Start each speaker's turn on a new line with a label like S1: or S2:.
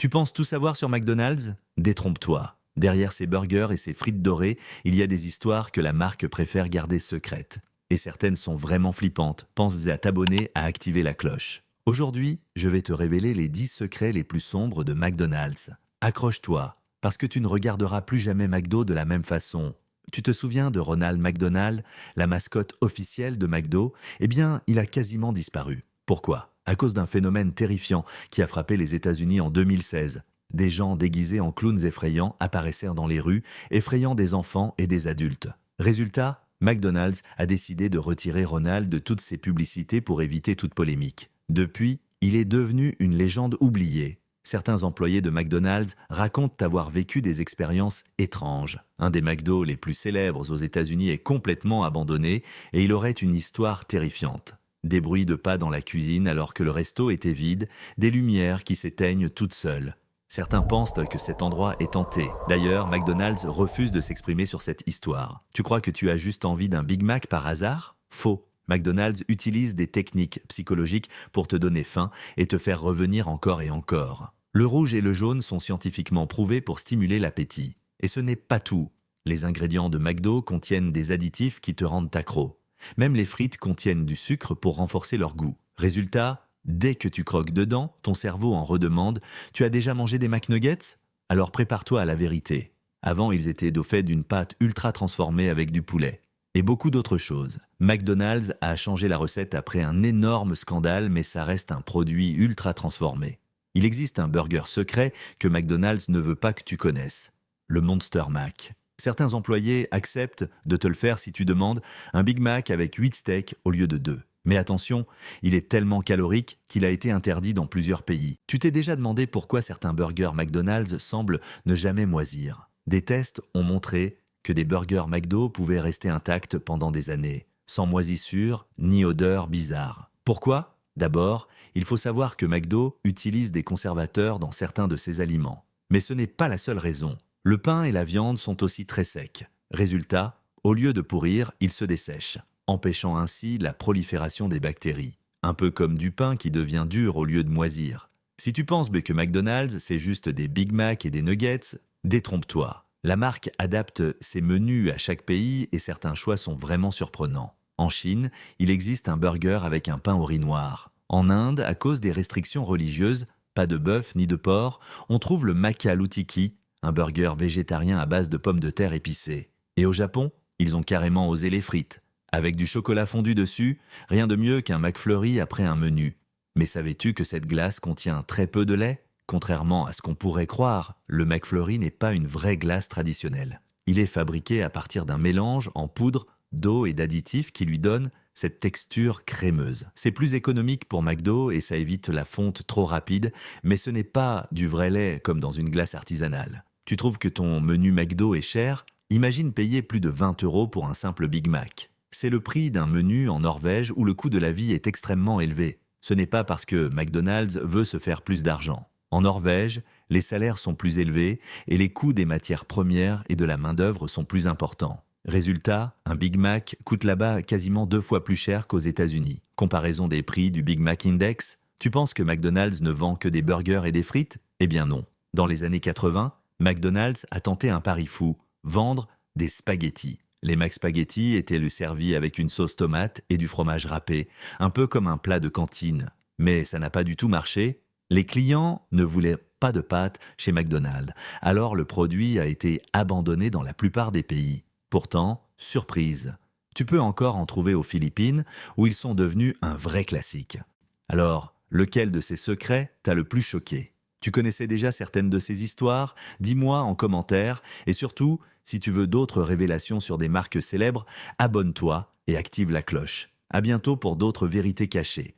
S1: Tu penses tout savoir sur McDonald's? Détrompe-toi. Derrière ces burgers et ces frites dorées, il y a des histoires que la marque préfère garder secrètes. Et certaines sont vraiment flippantes. Pense à t'abonner, à activer la cloche. Aujourd'hui, je vais te révéler les 10 secrets les plus sombres de McDonald's. Accroche-toi, parce que tu ne regarderas plus jamais McDo de la même façon. Tu te souviens de Ronald McDonald, la mascotte officielle de McDo? Eh bien, il a quasiment disparu. Pourquoi? À cause d'un phénomène terrifiant qui a frappé les États-Unis en 2016. Des gens déguisés en clowns effrayants apparaissèrent dans les rues, effrayant des enfants et des adultes. Résultat, McDonald's a décidé de retirer Ronald de toutes ses publicités pour éviter toute polémique. Depuis, il est devenu une légende oubliée. Certains employés de McDonald's racontent avoir vécu des expériences étranges. Un des McDo les plus célèbres aux États-Unis est complètement abandonné et il aurait une histoire terrifiante. Des bruits de pas dans la cuisine alors que le resto était vide, des lumières qui s'éteignent toutes seules. Certains pensent que cet endroit est hanté. D'ailleurs, McDonald's refuse de s'exprimer sur cette histoire. Tu crois que tu as juste envie d'un Big Mac par hasard? Faux. McDonald's utilise des techniques psychologiques pour te donner faim et te faire revenir encore et encore. Le rouge et le jaune sont scientifiquement prouvés pour stimuler l'appétit. Et ce n'est pas tout. Les ingrédients de McDo contiennent des additifs qui te rendent accro. Même les frites contiennent du sucre pour renforcer leur goût. Résultat, dès que tu croques dedans, ton cerveau en redemande « Tu as déjà mangé des McNuggets ?» Alors prépare-toi à la vérité. Avant, ils étaient au fait d'une pâte ultra transformée avec du poulet. Et beaucoup d'autres choses. McDonald's a changé la recette après un énorme scandale, mais ça reste un produit ultra transformé. Il existe un burger secret que McDonald's ne veut pas que tu connaisses. Le Monster Mac. Certains employés acceptent de te le faire si tu demandes un Big Mac avec 8 steaks au lieu de 2. Mais attention, il est tellement calorique qu'il a été interdit dans plusieurs pays. Tu t'es déjà demandé pourquoi certains burgers McDonald's semblent ne jamais moisir. Des tests ont montré que des burgers McDo pouvaient rester intacts pendant des années, sans moisissure ni odeur bizarre. Pourquoi? D'abord, il faut savoir que McDo utilise des conservateurs dans certains de ses aliments. Mais ce n'est pas la seule raison. Le pain et la viande sont aussi très secs. Résultat, au lieu de pourrir, ils se dessèchent, empêchant ainsi la prolifération des bactéries. Un peu comme du pain qui devient dur au lieu de moisir. Si tu penses que McDonald's, c'est juste des Big Mac et des nuggets, détrompe-toi. La marque adapte ses menus à chaque pays et certains choix sont vraiment surprenants. En Chine, il existe un burger avec un pain au riz noir. En Inde, à cause des restrictions religieuses, pas de bœuf ni de porc, on trouve le Makalu Tiki, un burger végétarien à base de pommes de terre épicées. Et au Japon, ils ont carrément osé les frites. Avec du chocolat fondu dessus, rien de mieux qu'un McFlurry après un menu. Mais savais-tu que cette glace contient très peu de lait? Contrairement à ce qu'on pourrait croire, le McFlurry n'est pas une vraie glace traditionnelle. Il est fabriqué à partir d'un mélange en poudre, d'eau et d'additifs qui lui donne cette texture crémeuse. C'est plus économique pour McDo et ça évite la fonte trop rapide, mais ce n'est pas du vrai lait comme dans une glace artisanale. Tu trouves que ton menu McDo est cher? Imagine payer plus de 20 € pour un simple Big Mac. C'est le prix d'un menu en Norvège où le coût de la vie est extrêmement élevé. Ce n'est pas parce que McDonald's veut se faire plus d'argent. En Norvège, les salaires sont plus élevés et les coûts des matières premières et de la main-d'œuvre sont plus importants. Résultat, un Big Mac coûte là-bas quasiment 2 fois plus cher qu'aux États-Unis. Comparaison des prix du Big Mac Index, tu penses que McDonald's ne vend que des burgers et des frites? Eh bien non. Dans les années 80, McDonald's a tenté un pari fou, vendre des spaghettis. Les McSpaghetti étaient servis avec une sauce tomate et du fromage râpé, un peu comme un plat de cantine. Mais ça n'a pas du tout marché. Les clients ne voulaient pas de pâtes chez McDonald's, alors le produit a été abandonné dans la plupart des pays. Pourtant, surprise, tu peux encore en trouver aux Philippines où ils sont devenus un vrai classique. Alors, lequel de ces secrets t'a le plus choqué? Tu connaissais déjà certaines de ces histoires? Dis-moi en commentaire et surtout, si tu veux d'autres révélations sur des marques célèbres, abonne-toi et active la cloche. À bientôt pour d'autres vérités cachées.